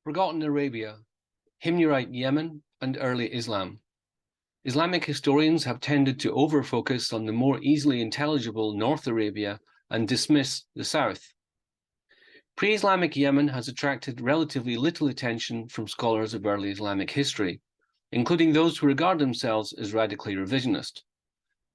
Forgotten Arabia, Himyarite Yemen, and early Islam. Islamic historians have tended to overfocus on the more easily intelligible North Arabia and dismiss the South. Pre-Islamic Yemen has attracted relatively little attention from scholars of early Islamic history, including those who regard themselves as radically revisionist.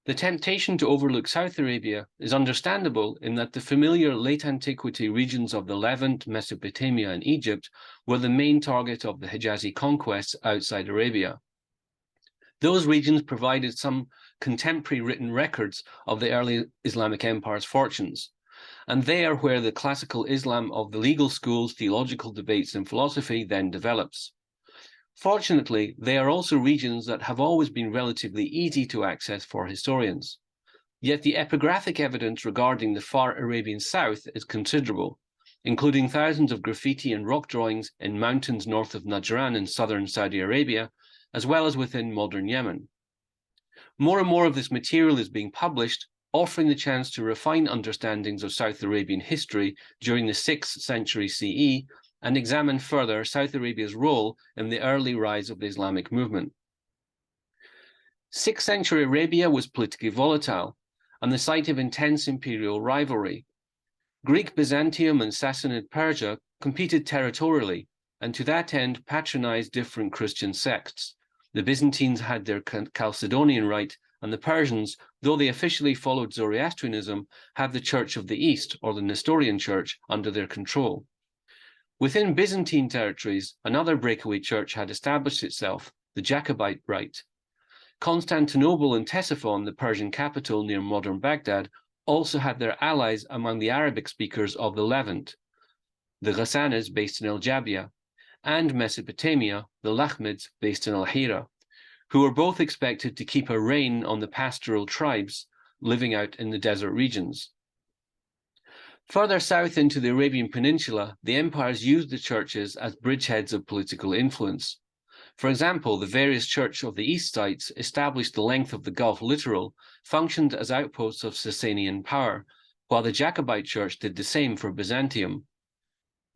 The temptation to overlook South Arabia is understandable in that the familiar late antiquity regions of the Levant, Mesopotamia, and Egypt were the main target of the Hijazi conquests outside Arabia. Those regions provided some contemporary written records of the early Islamic empire's fortunes, and they are where the classical Islam of the legal schools, theological debates, and philosophy then develops. Fortunately, they are also regions that have always been relatively easy to access for historians. Yet the epigraphic evidence regarding the far Arabian south is considerable, including thousands of graffiti and rock drawings in mountains north of Najran in southern Saudi Arabia, as well as within modern Yemen. More and more of this material is being published, offering the chance to refine understandings of South Arabian history during the 6th century CE and examine further South Arabia's role in the early rise of the Islamic movement. 6th century Arabia was politically volatile and the site of intense imperial rivalry. Greek Byzantium and Sassanid Persia competed territorially and to that end patronized different Christian sects. The Byzantines had their Chalcedonian rite, and the Persians, though they officially followed Zoroastrianism, had the Church of the East, or the Nestorian Church, under their control. Within Byzantine territories, another breakaway church had established itself, the Jacobite rite. Constantinople and Ctesiphon, the Persian capital near modern Baghdad, also had their allies among the Arabic speakers of the Levant, the Ghassanids based in El Jabia, and Mesopotamia, the Lakhmids based in Al-Hira, who were both expected to keep a rein on the pastoral tribes living out in the desert regions. Further south into the Arabian Peninsula, the empires used the churches as bridgeheads of political influence. For example, the various Church of the East sites established the length of the Gulf littoral functioned as outposts of Sasanian power, while the Jacobite Church did the same for Byzantium.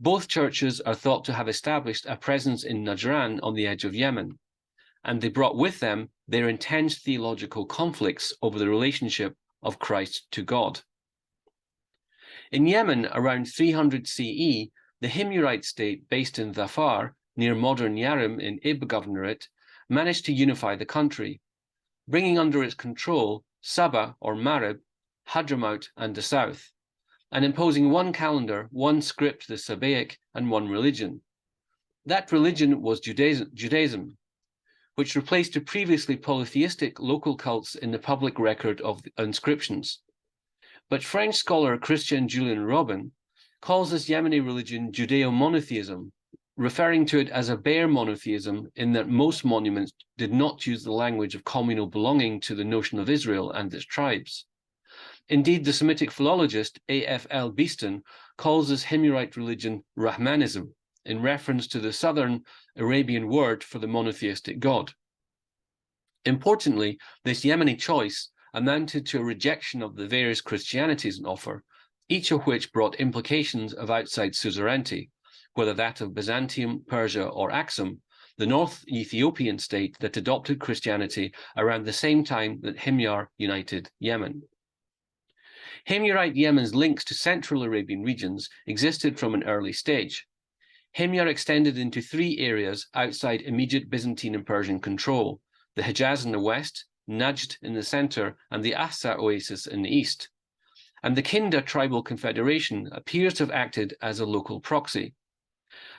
Both churches are thought to have established a presence in Najran on the edge of Yemen, and they brought with them their intense theological conflicts over the relationship of Christ to God. In Yemen, around 300 CE, the Himyarite state based in Dhafar, near modern Yarim in Ib Governorate, managed to unify the country, bringing under its control Saba or Marib, Hadramaut, and the south, and imposing one calendar, one script, the Sabaic, and one religion. That religion was Judaism, which replaced the previously polytheistic local cults in the public record of the inscriptions. But French scholar Christian Julien Robin calls this Yemeni religion Judeo-monotheism, referring to it as a bare monotheism in that most monuments did not use the language of communal belonging to the notion of Israel and its tribes. Indeed, the Semitic philologist A.F.L. Beeston calls this Himyarite religion Rahmanism, in reference to the southern Arabian word for the monotheistic God. Importantly, this Yemeni choice amounted to a rejection of the various Christianities on offer, each of which brought implications of outside suzerainty, whether that of Byzantium, Persia, or Aksum, the North Ethiopian state that adopted Christianity around the same time that Himyar united Yemen. Himyarite Yemen's links to Central Arabian regions existed from an early stage. Himyar extended into 3 areas outside immediate Byzantine and Persian control: the Hijaz in the west, Najd in the center, and the Ahsa oasis in the east. And the Kinda tribal confederation appears to have acted as a local proxy.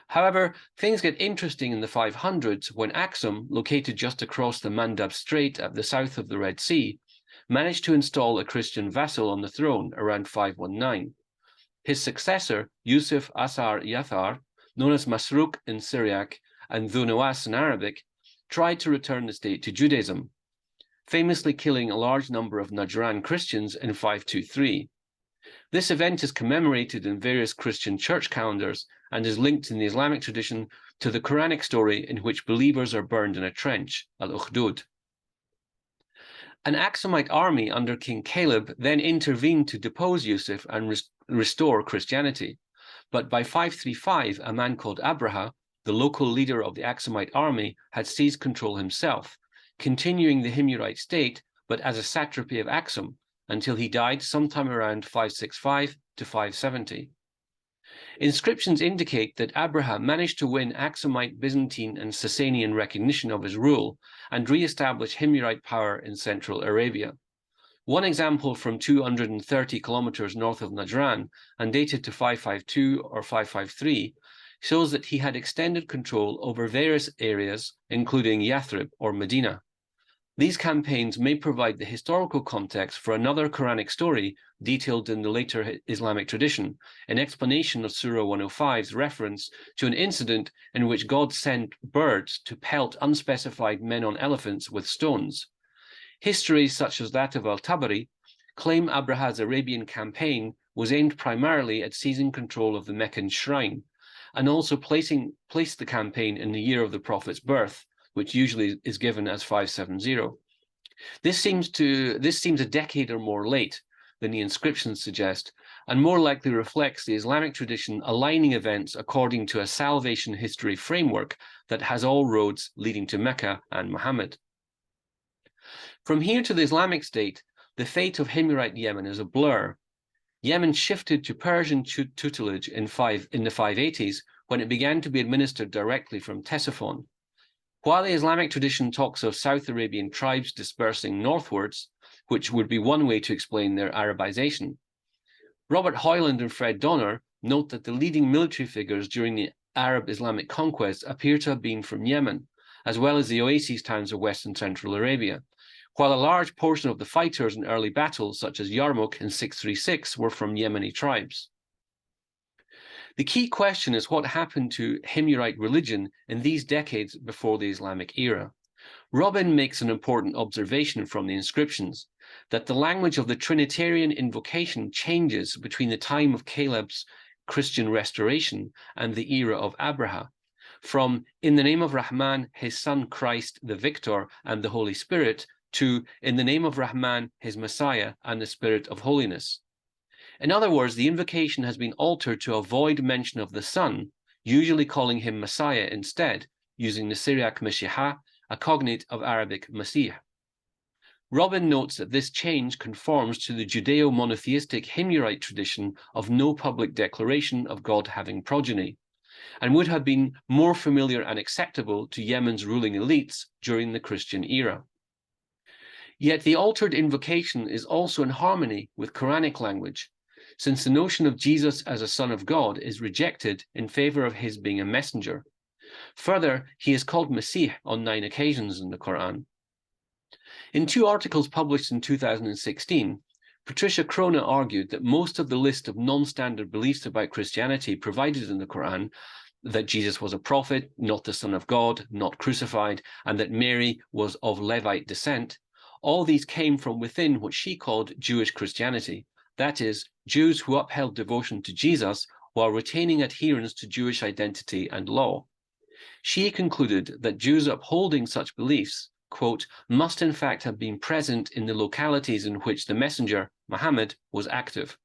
However, things get interesting in the 500s when Aksum, located just across the Mandab Strait at the south of the Red Sea, managed to install a Christian vassal on the throne around 519. His successor, Yusuf Asar Yathar, known as Masruk in Syriac and Dhunawas in Arabic, tried to return the state to Judaism, famously killing a large number of Najran Christians in 523. This event is commemorated in various Christian church calendars and is linked in the Islamic tradition to the Quranic story in which believers are burned in a trench, al-Ukhdud. An Aksumite army under King Caleb then intervened to depose Yusuf and restore Christianity. But by 535, a man called Abraha, the local leader of the Aksumite army, had seized control himself, continuing the Himyarite state, but as a satrapy of Aksum, until he died sometime around 565 to 570. Inscriptions indicate that Abraha managed to win Aksumite, Byzantine, and Sasanian recognition of his rule and re-establish Himyarite power in central Arabia. One example from 230 kilometers north of Najran and dated to 552 or 553 shows that he had extended control over various areas, including Yathrib or Medina. These campaigns may provide the historical context for another Quranic story detailed in the later Islamic tradition, in explanation of Surah 105's reference to an incident in which God sent birds to pelt unspecified men on elephants with stones. Histories such as that of Al-Tabari claim Abraha's Arabian campaign was aimed primarily at seizing control of the Meccan shrine, and also placed the campaign in the year of the Prophet's birth, which usually is given as 570. This seems a decade or more late than the inscriptions suggest, and more likely reflects the Islamic tradition aligning events according to a salvation history framework that has all roads leading to Mecca and Muhammad. From here to the Islamic State, the fate of Himyarite Yemen is a blur. Yemen shifted to Persian tutelage in the 580s when it began to be administered directly from Ctesiphon. While the Islamic tradition talks of South Arabian tribes dispersing northwards, which would be one way to explain their Arabization, Robert Hoyland and Fred Donner note that the leading military figures during the Arab Islamic conquests appear to have been from Yemen, as well as the oasis towns of West and Central Arabia, while a large portion of the fighters in early battles, such as Yarmouk in 636, were from Yemeni tribes. The key question is what happened to Himyarite religion in these decades before the Islamic era. Robin makes an important observation from the inscriptions, that the language of the Trinitarian invocation changes between the time of Caleb's Christian restoration and the era of Abraha, from "in the name of Rahman, his son Christ, the Victor, and the Holy Spirit," to "in the name of Rahman, his Messiah, and the Spirit of Holiness." In other words, the invocation has been altered to avoid mention of the Son, usually calling him Messiah instead, using the Syriac Mashiach, a cognate of Arabic Masih. Robin notes that this change conforms to the Judeo-monotheistic Himyarite tradition of no public declaration of God having progeny, and would have been more familiar and acceptable to Yemen's ruling elites during the Christian era. Yet the altered invocation is also in harmony with Quranic language, since the notion of Jesus as a son of God is rejected in favor of his being a messenger. Further, he is called Masih on 9 occasions in the Quran. In 2 articles published in 2016, Patricia Krona argued that most of the list of non-standard beliefs about Christianity provided in the Quran, that Jesus was a prophet, not the Son of God, not crucified, and that Mary was of Levite descent, all these came from within what she called Jewish Christianity, that is, Jews who upheld devotion to Jesus while retaining adherence to Jewish identity and law. She concluded that Jews upholding such beliefs, quote, must in fact have been present in the localities in which the messenger, Muhammad, was active.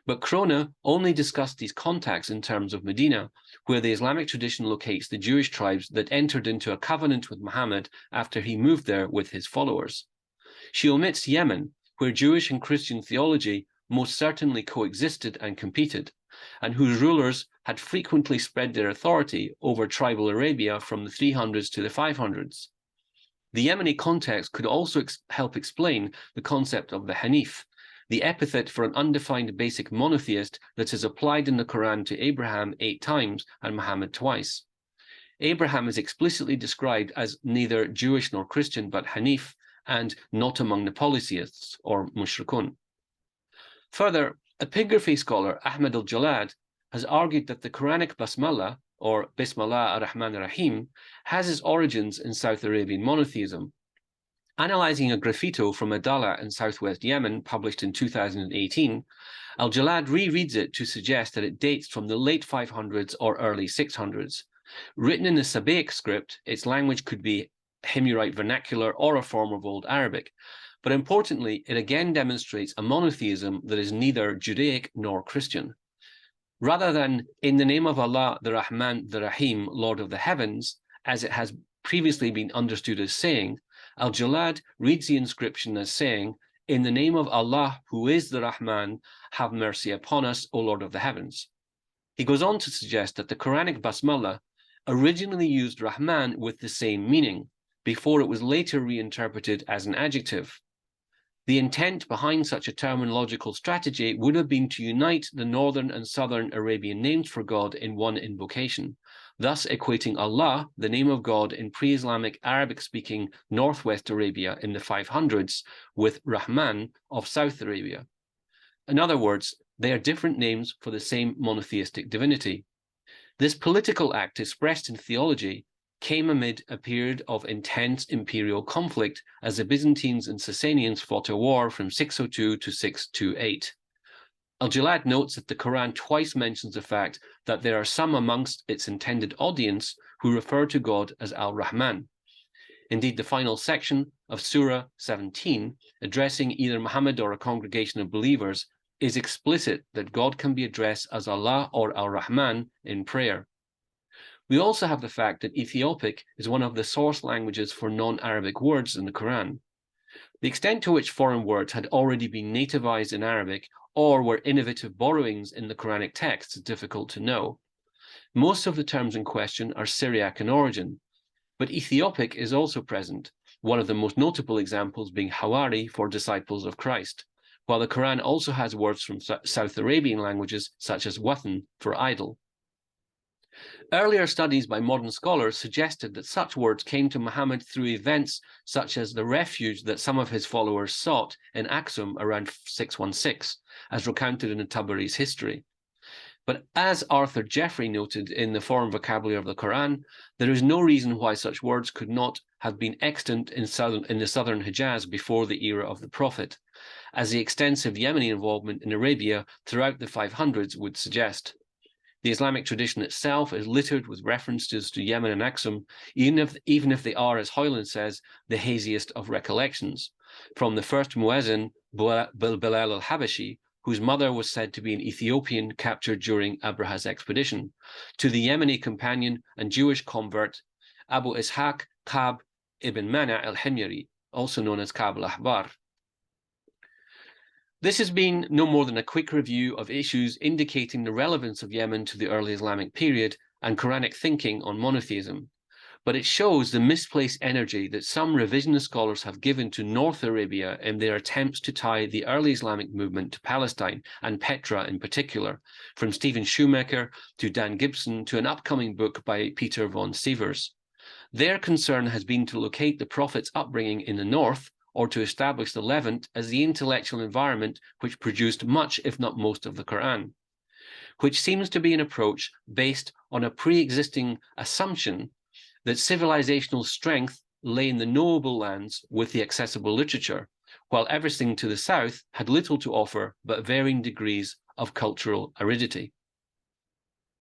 But Krona only discussed these contacts in terms of Medina, where the Islamic tradition locates the Jewish tribes that entered into a covenant with Muhammad after he moved there with his followers. She omits Yemen, where Jewish and Christian theology most certainly coexisted and competed, and whose rulers had frequently spread their authority over tribal Arabia from the 300s to the 500s. The Yemeni context could also help explain the concept of the Hanif, the epithet for an undefined basic monotheist that is applied in the Quran to Abraham 8 times and Muhammad twice. Abraham is explicitly described as neither Jewish nor Christian but Hanif, and not among the polytheists or mushrikun. Further, epigraphy scholar Ahmed al-Jalad has argued that the Quranic Basmala, or Bismillah ar-Rahman ar-Rahim, has its origins in South Arabian monotheism. Analyzing a graffito from Adala in southwest Yemen, published in 2018, al-Jalad rereads it to suggest that it dates from the late 500s or early 600s. Written in the Sabaic script, its language could be Himyarite vernacular or a form of Old Arabic, but importantly, it again demonstrates a monotheism that is neither Judaic nor Christian. Rather than in the name of Allah, the Rahman, the Rahim, Lord of the heavens, as it has previously been understood as saying, Al-Jalad reads the inscription as saying, in the name of Allah, who is the Rahman, have mercy upon us, O Lord of the heavens. He goes on to suggest that the Quranic Basmala originally used Rahman with the same meaning, before it was later reinterpreted as an adjective. The intent behind such a terminological strategy would have been to unite the northern and southern Arabian names for God in one invocation, thus equating Allah, the name of God in pre-Islamic Arabic-speaking Northwest Arabia in the 500s, with Rahman of South Arabia. In other words, they are different names for the same monotheistic divinity. This political act expressed in theology came amid a period of intense imperial conflict as the Byzantines and Sasanians fought a war from 602 to 628. Al-Jalad notes that the Quran twice mentions the fact that there are some amongst its intended audience who refer to God as Al-Rahman. Indeed, the final section of Surah 17, addressing either Muhammad or a congregation of believers, is explicit that God can be addressed as Allah or Al-Rahman in prayer. We also have the fact that Ethiopic is one of the source languages for non-Arabic words in the Quran. The extent to which foreign words had already been nativized in Arabic or were innovative borrowings in the Quranic text is difficult to know. Most of the terms in question are Syriac in origin, but Ethiopic is also present, one of the most notable examples being Hawari for disciples of Christ, while the Quran also has words from South Arabian languages such as Wathan for idol. Earlier studies by modern scholars suggested that such words came to Muhammad through events such as the refuge that some of his followers sought in Aksum around 616, as recounted in the Tabari's history. But as Arthur Jeffrey noted in the Foreign Vocabulary of the Quran, there is no reason why such words could not have been extant in the southern Hijaz before the era of the Prophet, as the extensive Yemeni involvement in Arabia throughout the 500s would suggest. The Islamic tradition itself is littered with references to Yemen and Aksum, even if they are, as Hoyland says, the haziest of recollections. From the first Muezzin, Bilal al-Habashi, whose mother was said to be an Ethiopian captured during Abraha's expedition, to the Yemeni companion and Jewish convert Abu Ishaq Ka'b ibn Mana al-Himyari, also known as Ka'b al-Ahbar. This has been no more than a quick review of issues indicating the relevance of Yemen to the early Islamic period and Quranic thinking on monotheism, but it shows the misplaced energy that some revisionist scholars have given to North Arabia in their attempts to tie the early Islamic movement to Palestine, and Petra in particular, from Stephen Shoemaker to Dan Gibson to an upcoming book by Peter von Sievers. Their concern has been to locate the Prophet's upbringing in the north, or to establish the Levant as the intellectual environment which produced much, if not most, of the Quran, which seems to be an approach based on a pre-existing assumption that civilizational strength lay in the knowable lands with the accessible literature, while everything to the south had little to offer but varying degrees of cultural aridity.